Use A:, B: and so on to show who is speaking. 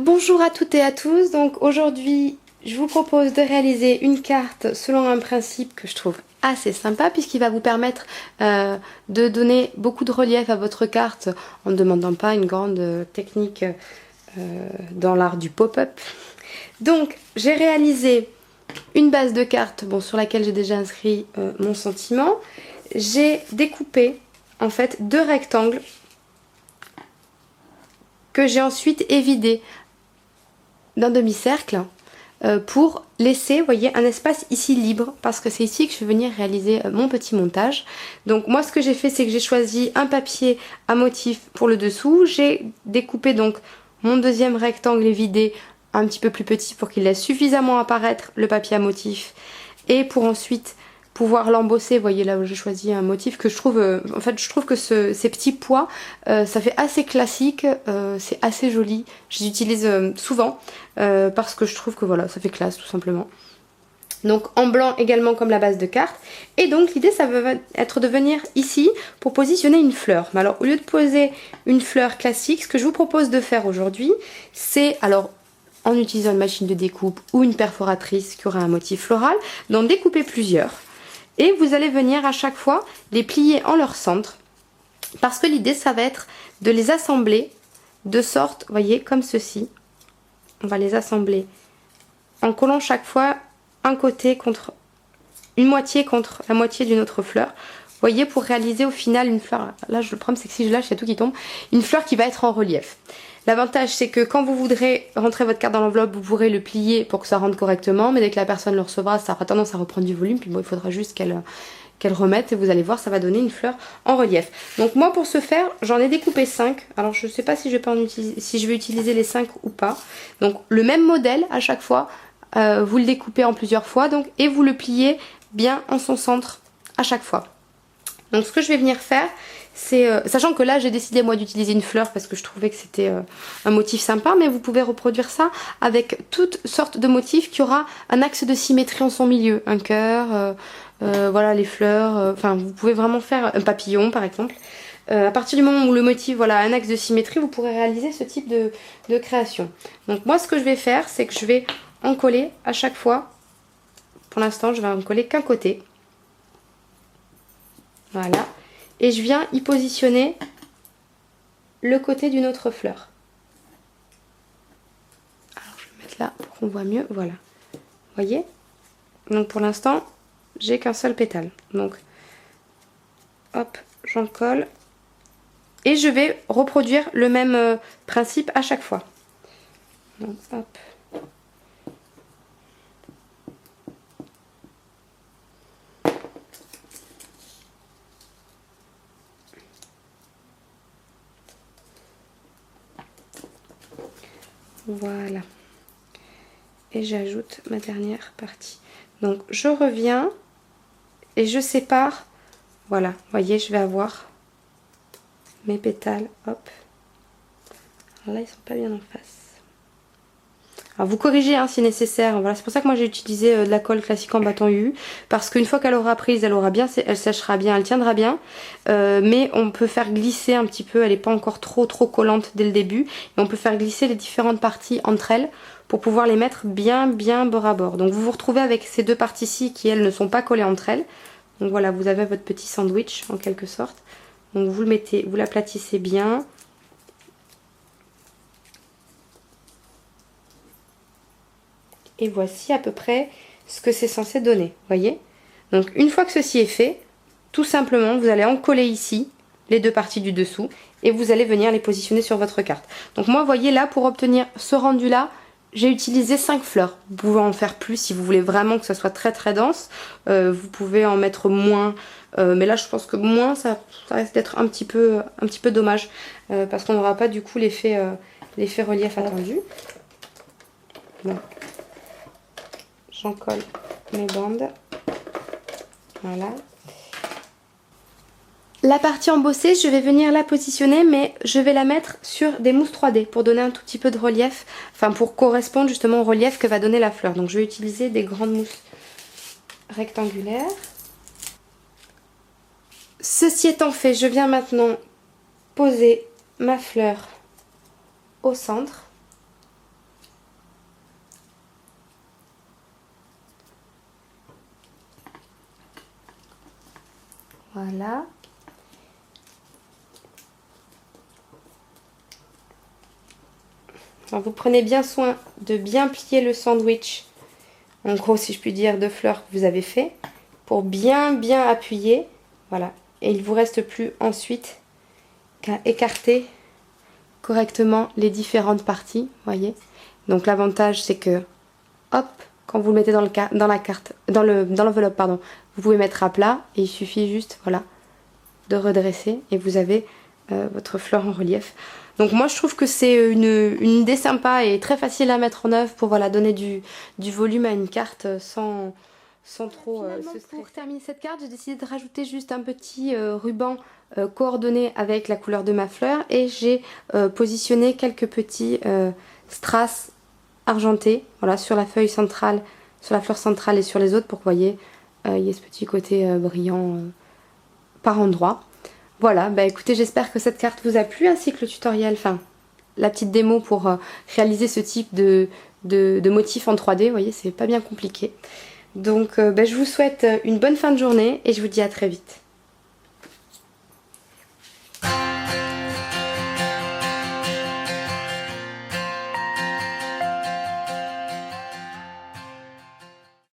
A: Bonjour à toutes et à tous, donc aujourd'hui je vous propose de réaliser une carte selon un principe que je trouve assez sympa puisqu'il va vous permettre de donner beaucoup de relief à votre carte en ne demandant pas une grande technique dans l'art du pop-up. Donc j'ai réalisé une base de cartes sur laquelle j'ai déjà inscrit mon sentiment. J'ai découpé en fait deux rectangles que j'ai ensuite évidés d'un demi-cercle pour laisser, vous voyez, un espace ici libre parce que c'est ici que je vais venir réaliser mon petit montage. Donc moi ce que j'ai fait, c'est que j'ai choisi un papier à motif pour le dessous. J'ai découpé donc mon deuxième rectangle évidé un petit peu plus petit pour qu'il laisse suffisamment apparaître le papier à motif et pour ensuite pouvoir l'embosser. Vous voyez là où j'ai choisi un motif que je trouve, en fait je trouve que ces petits pois, ça fait assez classique, c'est assez joli, je les utilise souvent parce que je trouve que voilà, ça fait classe tout simplement. Donc en blanc également comme la base de carte. Et donc l'idée ça va être de venir ici pour positionner une fleur. Mais alors au lieu de poser une fleur classique, ce que je vous propose de faire aujourd'hui, c'est alors en utilisant une machine de découpe ou une perforatrice qui aura un motif floral, d'en découper plusieurs. Et vous allez venir à chaque fois les plier en leur centre. Parce que l'idée ça va être de les assembler de sorte, vous voyez, comme ceci. On va les assembler en collant chaque fois un côté contre une moitié contre la moitié d'une autre fleur. Vous voyez, pour réaliser au final une fleur. Là, le problème c'est que si je lâche, il y a tout qui tombe. Une fleur qui va être en relief. L'avantage c'est que quand vous voudrez rentrer votre carte dans l'enveloppe, vous pourrez le plier pour que ça rentre correctement. Mais dès que la personne le recevra, ça aura tendance à reprendre du volume. Puis bon, il faudra juste qu'elle remette et vous allez voir, ça va donner une fleur en relief. Donc moi pour ce faire, j'en ai découpé 5. Alors je ne sais pas si je vais utiliser les 5 ou pas. Donc le même modèle à chaque fois. Vous le découpez en plusieurs fois donc, et vous le pliez bien en son centre à chaque fois. Donc ce que je vais venir faire, c'est, sachant que là j'ai décidé moi d'utiliser une fleur parce que je trouvais que c'était un motif sympa, mais vous pouvez reproduire ça avec toutes sortes de motifs qui aura un axe de symétrie en son milieu, un cœur, voilà les fleurs, enfin vous pouvez vraiment faire un papillon par exemple. À partir du moment où le motif a un axe de symétrie, vous pourrez réaliser ce type de création. Donc moi ce que je vais faire, c'est que je vais en coller à chaque fois. Pour l'instant, je vais en coller qu'un côté. Voilà. Et je viens y positionner le côté d'une autre fleur. Alors, je vais mettre là pour qu'on voit mieux. Voilà. Vous voyez? Donc, pour l'instant, j'ai qu'un seul pétale. Donc, hop, j'en colle. Et je vais reproduire le même principe à chaque fois. Donc, hop. Voilà. Et j'ajoute ma dernière partie. Donc je reviens et je sépare. Voilà, vous voyez, je vais avoir mes pétales. Hop. Alors là, ils sont pas bien en face. Alors vous corrigez hein, si nécessaire. Voilà, c'est pour ça que moi j'ai utilisé de la colle classique en bâton U. Parce qu'une fois qu'elle aura prise, elle séchera bien, elle tiendra bien. Mais on peut faire glisser un petit peu. Elle n'est pas encore trop collante dès le début. Et on peut faire glisser les différentes parties entre elles pour pouvoir les mettre bien bord à bord. Donc vous vous retrouvez avec ces deux parties-ci qui elles ne sont pas collées entre elles. Donc voilà, vous avez votre petit sandwich en quelque sorte. Donc vous le mettez, vous l'aplatissez bien. Et voici à peu près ce que c'est censé donner, vous voyez. Donc une fois que ceci est fait, tout simplement vous allez en coller ici les deux parties du dessous et vous allez venir les positionner sur votre carte. Donc moi vous voyez là pour obtenir ce rendu là, j'ai utilisé 5 fleurs. Vous pouvez en faire plus si vous voulez vraiment que ça soit très dense. Vous pouvez en mettre moins. Mais là je pense que moins ça risque d'être un petit peu dommage. Parce qu'on n'aura pas du coup l'effet relief attendu. Bon. J'en colle mes bandes. Voilà. La partie embossée, je vais venir la positionner, mais je vais la mettre sur des mousses 3D pour donner un tout petit peu de relief, enfin pour correspondre justement au relief que va donner la fleur. Donc je vais utiliser des grandes mousses rectangulaires. Ceci étant fait, je viens maintenant poser ma fleur au centre. Voilà. Alors vous prenez bien soin de bien plier le sandwich, en gros si je puis dire, de fleurs que vous avez fait, pour bien appuyer. Voilà. Et il vous reste plus ensuite qu'à écarter correctement les différentes parties, voyez. Donc l'avantage c'est que, hop, quand vous le mettez dans l'enveloppe, pardon, vous pouvez mettre à plat et il suffit juste, voilà, de redresser et vous avez votre fleur en relief. Donc moi je trouve que c'est une idée sympa et très facile à mettre en œuvre pour voilà, donner du volume à une carte sans trop se stresser. Pour terminer cette carte, j'ai décidé de rajouter juste un petit ruban coordonné avec la couleur de ma fleur et j'ai positionné quelques petits strass argentés, voilà, sur la feuille centrale, sur la fleur centrale et sur les autres pour que vous voyez, il y ait ce petit côté brillant par endroit. Voilà, bah écoutez, j'espère que cette carte vous a plu ainsi que le tutoriel, enfin la petite démo pour réaliser ce type de motif en 3D, vous voyez, c'est pas bien compliqué. Donc bah, je vous souhaite une bonne fin de journée et je vous dis à très vite.